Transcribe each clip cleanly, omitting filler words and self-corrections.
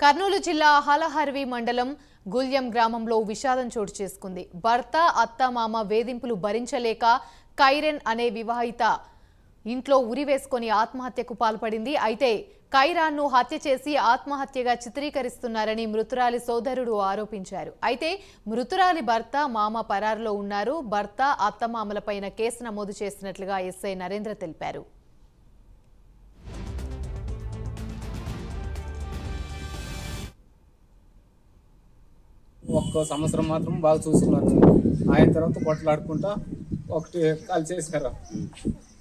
కర్నూలు జిల్లా హలహర్వి మండలం గుల్యం గ్రామంలో విషాదం చోటు చేసుకుంది. భర్త అత్తమామ వేధింపులు భరించలేక కైరెన్ అనే వివాహిత ఇంట్లో ఉరివేసుకొని ఆత్మహత్యకు పాల్పడింది. అయితే కైరాన్ను హత్య చేసి ఆత్మహత్యగా చిత్రీకరిస్తున్నారని మృతురాలి సోదరుడు ఆరోపించారు. అయితే మృతురాలి భర్త మామ పరారులో ఉన్నారు. భర్త అత్తమామలపైన కేసు నమోదు చేసినట్లుగా ఎస్ఐ నరేంద్ర తెలిపారు. ఒక్క సంవత్సరం మాత్రం బాగా చూసుకున్నారు. ఆయన తర్వాత కొట్లాడుకుంటా ఒకటి కాల్ చేసినారు.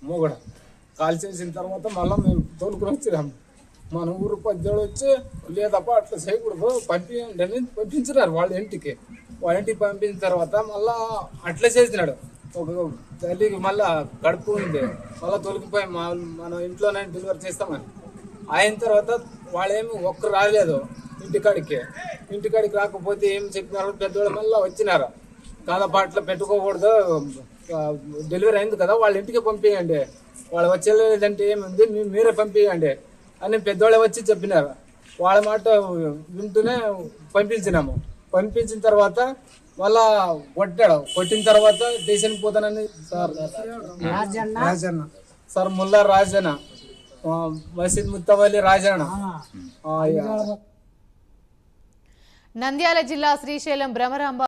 మూగడ కాల్ చేసిన తర్వాత మళ్ళీ మేము తోలుకుని వచ్చినాము. మన ఊరు పెద్దోడు వచ్చి లేదప్ప అట్లా చేయకూడదు పంపించండి అని పంపించినారు వాళ్ళ ఇంటికి. వాళ్ళ ఇంటికి పంపించిన తర్వాత మళ్ళా అట్లా చేసినాడు. ఒక తల్లికి మళ్ళా కడుపు ఉంది, మళ్ళీ తొలగిపోయి మన ఇంట్లోనే డెలివరీ చేస్తామని. అయిన తర్వాత వాళ్ళేమి ఒక్కరు రాలేదు ఇంటికాడికి రాకపోతే ఏం చెప్పినారు, పెద్దవాళ్ళు మళ్ళీ వచ్చినారు. కాదప్ప అట్లా పెట్టుకోకూడదు, డెలివరీ అయింది కదా వాళ్ళ ఇంటికి పంపించండి, వాళ్ళు వచ్చేలేదంటే ఏముంది మీరే పంపించండి అని పెద్దవాళ్ళే వచ్చి చెప్పినారు. వాళ్ళ మాట వింటూనే పంపించినాము. పంపించిన తర్వాత మళ్ళా కొట్టిన తర్వాత స్టేషన్కి పోతానని సార్ ముల్లా రాజన్న, మసీద్ ముత్తవల్లి రాజన్న. నంద్యాల జిల్లా శ్రీశైలం భ్రమరాంబ